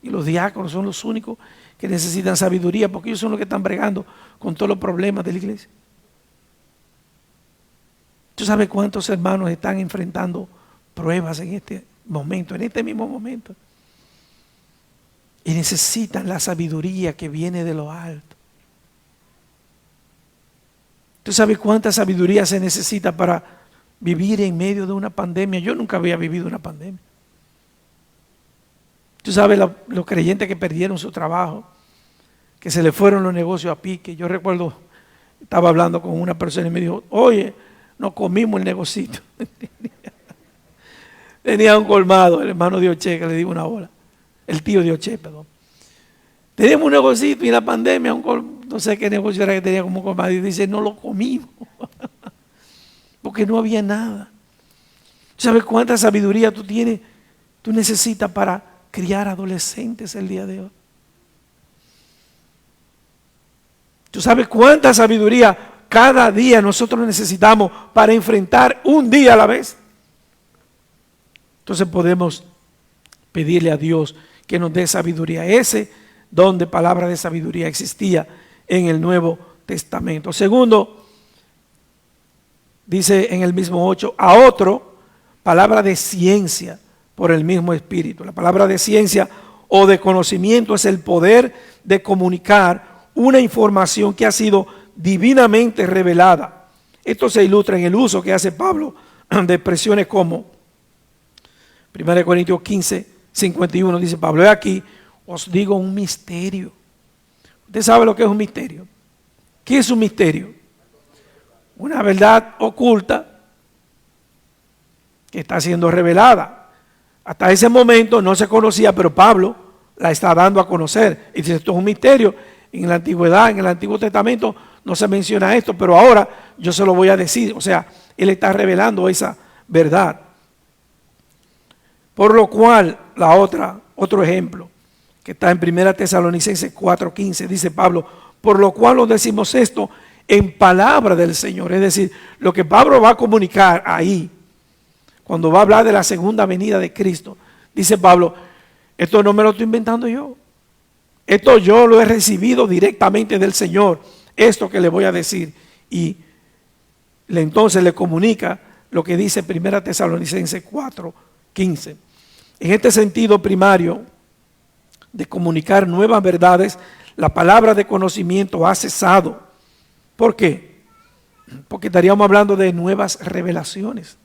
y los diáconos son los únicos que necesitan sabiduría? Porque ellos son los que están bregando con todos los problemas de la iglesia. ¿Tú sabes cuántos hermanos están enfrentando pruebas en este momento, en este mismo momento? Y necesitan la sabiduría que viene de lo alto. ¿Tú sabes cuánta sabiduría se necesita para vivir en medio de una pandemia? Yo nunca había vivido una pandemia. Tú sabes los creyentes que perdieron su trabajo, que se le fueron los negocios a pique. Yo recuerdo, estaba hablando con una persona y me dijo, oye, nos comimos el negocito. Tenía un colmado, el hermano Dioche, que le digo una hora. El tío Dioche, perdón. Teníamos un negocito y en la pandemia, no sé qué negocio era que tenía como colmado. Y dice, no lo comimos. Porque no había nada. ¿Sabes cuánta sabiduría tú tienes? Tú necesitas para criar adolescentes el día de hoy. ¿Tú sabes cuánta sabiduría cada día nosotros necesitamos para enfrentar un día a la vez? Entonces podemos pedirle a Dios que nos dé sabiduría. Ese don de palabra de sabiduría existía en el Nuevo Testamento. Segundo, dice en el mismo 8, a otro, palabra de ciencia por el mismo Espíritu. La palabra de ciencia o de conocimiento es el poder de comunicar una información que ha sido divinamente revelada. Esto se ilustra en el uso que hace Pablo de expresiones como 1 Corintios 15, 51, dice Pablo, he aquí, os digo un misterio. ¿Usted sabe lo que es un misterio? ¿Qué es un misterio? Una verdad oculta que está siendo revelada. Hasta ese momento no se conocía, pero Pablo la está dando a conocer. Y dice, esto es un misterio. En la antigüedad, en el Antiguo Testamento, no se menciona esto, pero ahora yo se lo voy a decir. O sea, él está revelando esa verdad. Por lo cual, otro ejemplo, que está en 1 Tesalonicenses 4:15, dice Pablo, por lo cual os decimos esto en palabra del Señor. Es decir, lo que Pablo va a comunicar ahí, cuando va a hablar de la segunda venida de Cristo, dice Pablo, esto no me lo estoy inventando yo. Esto yo lo he recibido directamente del Señor, esto que le voy a decir. Y entonces le comunica lo que dice 1 Tesalonicenses 4:15. En este sentido primario de comunicar nuevas verdades, la palabra de conocimiento ha cesado. ¿Por qué? Porque estaríamos hablando de nuevas revelaciones.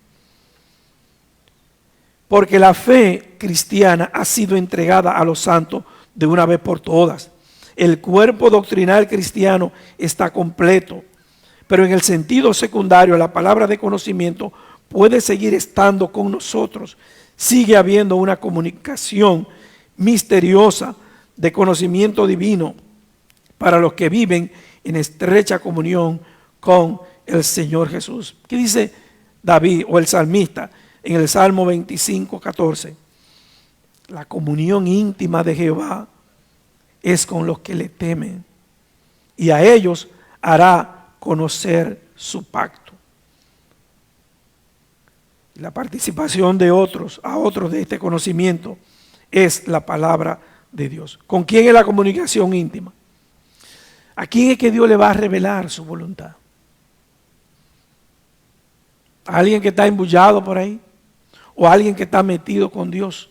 Porque la fe cristiana ha sido entregada a los santos de una vez por todas. El cuerpo doctrinal cristiano está completo, pero en el sentido secundario la palabra de conocimiento puede seguir estando con nosotros. Sigue habiendo una comunicación misteriosa de conocimiento divino para los que viven en estrecha comunión con el Señor Jesús. ¿Qué dice David o el salmista en el Salmo 25:14? La comunión íntima de Jehová es con los que le temen, y a ellos hará conocer su pacto. La participación de otros de este conocimiento es la palabra de Dios. ¿Con quién es la comunicación íntima? ¿A quién es que Dios le va a revelar su voluntad? ¿A alguien que está embullado por ahí? ¿O a alguien que está metido con Dios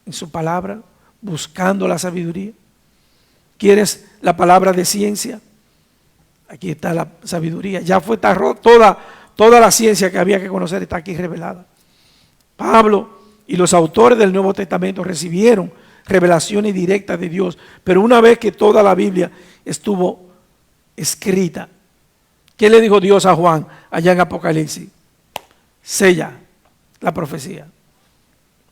en su palabra, buscando la sabiduría? ¿Quieres la palabra de ciencia? Aquí está la sabiduría. Ya fue toda la ciencia que había que conocer está aquí revelada. Pablo y los autores del Nuevo Testamento recibieron revelaciones directas de Dios, pero una vez que toda la Biblia estuvo escrita, ¿qué le dijo Dios a Juan allá en Apocalipsis? Sella la profecía.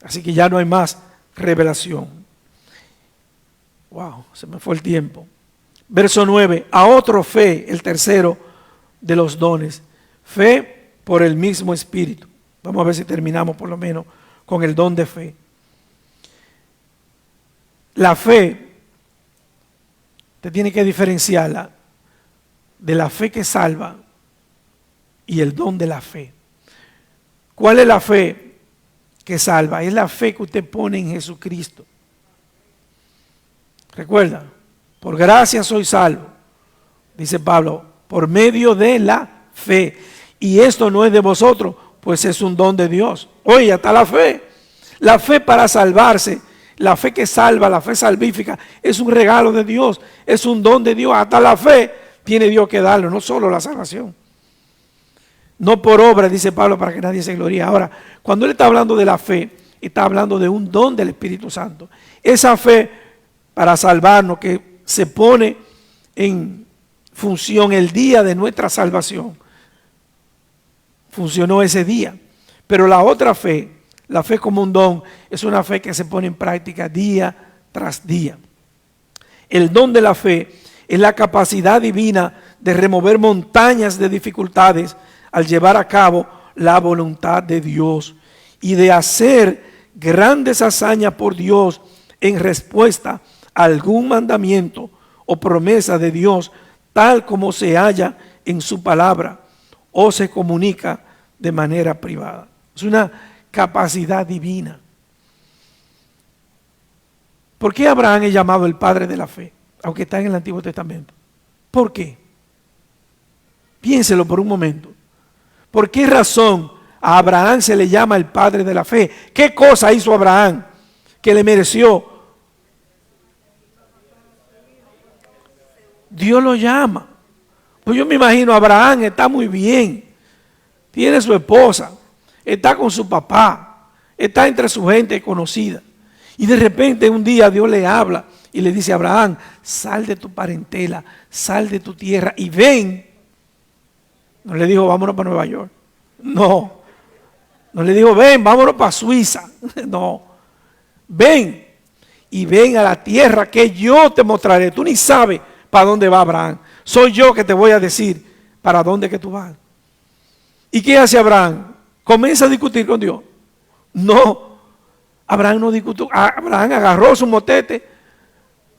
Así que ya no hay más revelación. Wow, se me fue el tiempo. Verso 9, a otro fe, el tercero de los dones, fe por el mismo Espíritu. Vamos a ver si terminamos por lo menos con el don de fe. La fe, te tiene que diferenciarla de la fe que salva y el don de la fe. ¿Cuál es la fe? que salva, es la fe que usted pone en Jesucristo. Recuerda, por gracia soy salvo, dice Pablo, por medio de la fe. Y esto no es de vosotros, pues es un don de Dios. Oye, está la fe. La fe para salvarse, la fe que salva, la fe salvífica, es un regalo de Dios, es un don de Dios. Hasta la fe tiene Dios que darlo, no solo la salvación. No por obra, dice Pablo, para que nadie se gloríe. Ahora, cuando él está hablando de la fe, está hablando de un don del Espíritu Santo. Esa fe para salvarnos, que se pone en función el día de nuestra salvación, funcionó ese día. Pero la otra fe, la fe como un don, es una fe que se pone en práctica día tras día. El don de la fe es la capacidad divina de remover montañas de dificultades al llevar a cabo la voluntad de Dios y de hacer grandes hazañas por Dios en respuesta a algún mandamiento o promesa de Dios, tal como se halla en su palabra o se comunica de manera privada. Es una capacidad divina. ¿Por qué Abraham es llamado el padre de la fe? Aunque está en el Antiguo Testamento. ¿Por qué? Piénselo por un momento. ¿Por qué razón a Abraham se le llama el padre de la fe? ¿Qué cosa hizo Abraham que le mereció? Dios lo llama. Pues yo me imagino, Abraham está muy bien, tiene su esposa, está con su papá, está entre su gente conocida. Y de repente un día Dios le habla y le dice a Abraham, sal de tu parentela, sal de tu tierra y ven. No le dijo, vámonos para Nueva York. No. No le dijo, ven, vámonos para Suiza. No. Ven y ven a la tierra que yo te mostraré. Tú ni sabes para dónde va Abraham. Soy yo que te voy a decir para dónde que tú vas. ¿Y qué hace Abraham? ¿Comienza a discutir con Dios? No. Abraham no discutió. Abraham agarró su motete,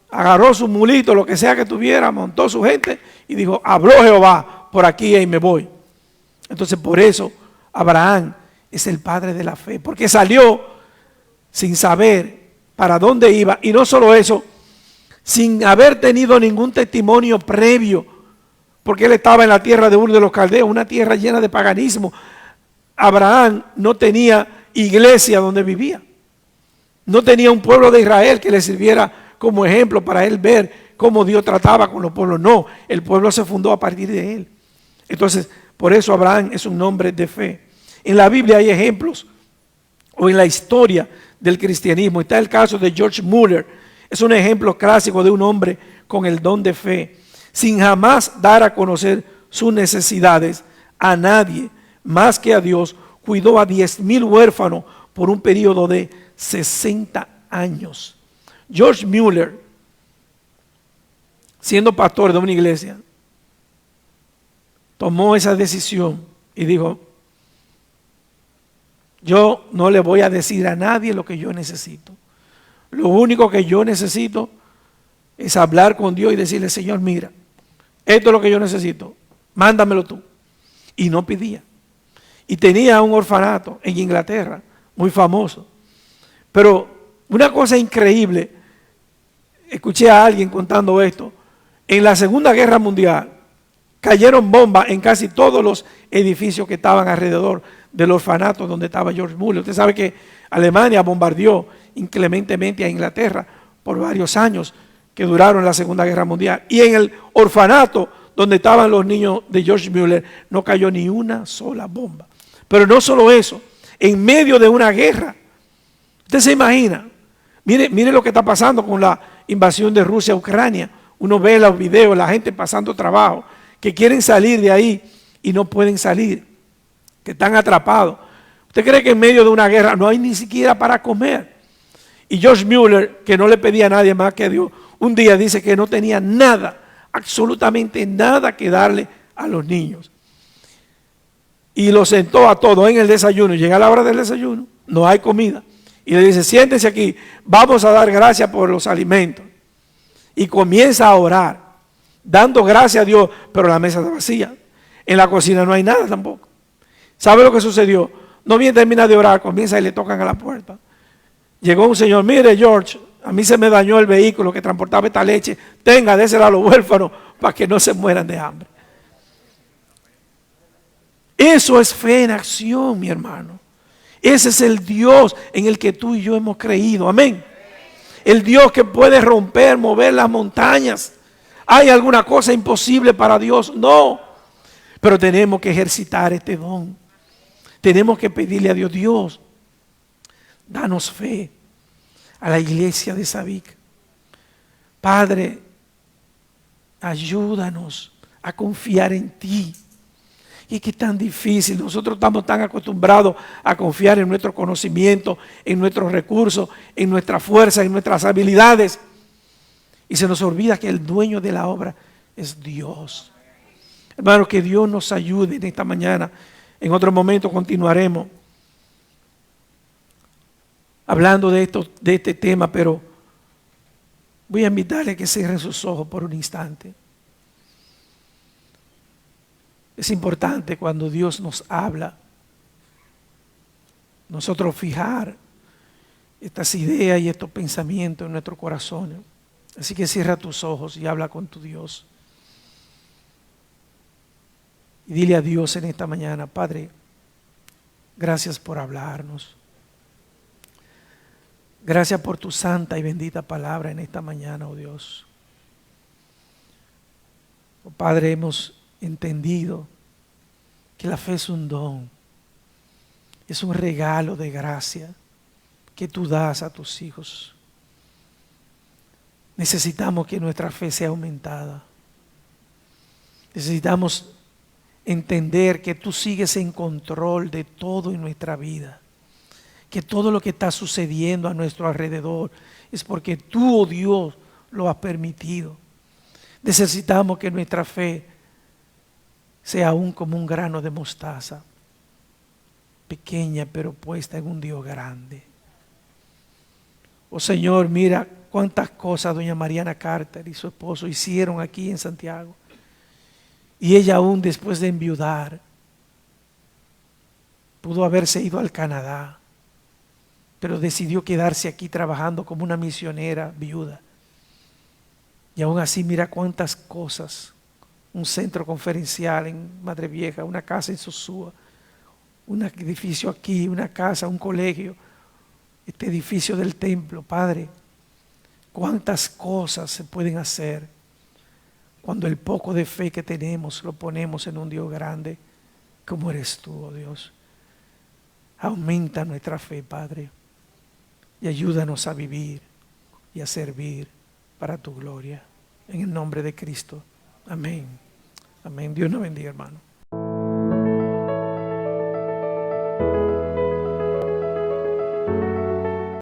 agarró su mulito, lo que sea que tuviera, montó su gente y dijo, habló Jehová, por aquí y me voy. Entonces por eso Abraham es el padre de la fe, porque salió sin saber para dónde iba, y no solo eso, sin haber tenido ningún testimonio previo, porque él estaba en la tierra de Ur de los Caldeos, una tierra llena de paganismo. Abraham no tenía iglesia donde vivía, no tenía un pueblo de Israel que le sirviera como ejemplo para él ver cómo Dios trataba con los pueblos. No, el pueblo se fundó a partir de él. Entonces, por eso Abraham es un hombre de fe. En la Biblia hay ejemplos, o en la historia del cristianismo. Está el caso de George Muller. Es un ejemplo clásico de un hombre con el don de fe, sin jamás dar a conocer sus necesidades a nadie más que a Dios. Cuidó a 10,000 huérfanos por un periodo de 60 años. George Muller, siendo pastor de una iglesia, tomó esa decisión y dijo, yo no le voy a decir a nadie lo que yo necesito. Lo único que yo necesito es hablar con Dios y decirle, Señor, mira, esto es lo que yo necesito, mándamelo tú. Y no pedía. Y tenía un orfanato en Inglaterra, muy famoso. Pero una cosa increíble, escuché a alguien contando esto, en la Segunda Guerra Mundial, cayeron bombas en casi todos los edificios que estaban alrededor del orfanato donde estaba George Muller. Usted sabe que Alemania bombardeó inclementemente a Inglaterra por varios años que duraron la Segunda Guerra Mundial. Y en el orfanato donde estaban los niños de George Muller no cayó ni una sola bomba. Pero no solo eso, en medio de una guerra, usted se imagina, mire lo que está pasando con la invasión de Rusia a Ucrania. Uno ve los videos, la gente pasando trabajo, que quieren salir de ahí y no pueden salir, que están atrapados. ¿Usted cree que en medio de una guerra no hay ni siquiera para comer? Y George Muller, que no le pedía a nadie más que a Dios, un día dice que no tenía nada, absolutamente nada que darle a los niños. Y los sentó a todos en el desayuno. Llega la hora del desayuno, no hay comida. Y le dice, siéntense aquí, vamos a dar gracias por los alimentos. Y comienza a orar, dando gracias a Dios, pero la mesa está vacía. En la cocina no hay nada tampoco. ¿Sabe lo que sucedió? No bien termina de orar, comienza y le tocan a la puerta. Llegó un señor, mire George, a mí se me dañó el vehículo que transportaba esta leche, tenga, désela a los huérfanos para que no se mueran de hambre. Eso es fe en acción, mi hermano. Ese es el Dios en el que tú y yo hemos creído, amén. El Dios que puede romper, mover las montañas. ¿Hay alguna cosa imposible para Dios? No. Pero tenemos que ejercitar este don. Tenemos que pedirle a Dios, Dios, danos fe a la iglesia de Sabic. Padre, ayúdanos a confiar en ti. Y que es tan difícil, nosotros estamos tan acostumbrados a confiar en nuestro conocimiento, en nuestros recursos, en nuestra fuerza, en nuestras habilidades. Y se nos olvida que el dueño de la obra es Dios. Hermano, que Dios nos ayude en esta mañana. En otro momento continuaremos hablando de este tema, pero voy a invitarle a que cierren sus ojos por un instante. Es importante cuando Dios nos habla, nosotros fijar estas ideas y estos pensamientos en nuestro corazón. Así que cierra tus ojos y habla con tu Dios. Y dile a Dios en esta mañana, Padre, gracias por hablarnos. Gracias por tu santa y bendita palabra en esta mañana, oh Dios. Oh Padre, hemos entendido que la fe es un don, es un regalo de gracia que tú das a tus hijos. Necesitamos que nuestra fe sea aumentada. Necesitamos entender que tú sigues en control de todo en nuestra vida, que todo lo que está sucediendo a nuestro alrededor es porque tú, oh Dios, lo has permitido. Necesitamos que nuestra fe sea aún como un grano de mostaza, pequeña pero puesta en un Dios grande. Oh Señor, mira cuántas cosas doña Mariana Carter y su esposo hicieron aquí en Santiago. Y ella aún después de enviudar, pudo haberse ido al Canadá, pero decidió quedarse aquí trabajando como una misionera viuda. Y aún así mira cuántas cosas, un centro conferencial en Madre Vieja, una casa en Sosúa, un edificio aquí, una casa, un colegio, este edificio del templo. Padre, cuántas cosas se pueden hacer cuando el poco de fe que tenemos lo ponemos en un Dios grande como eres tú, oh Dios. Aumenta nuestra fe, Padre, y ayúdanos a vivir y a servir para tu gloria. En el nombre de Cristo. Amén. Amén. Dios nos bendiga, hermano.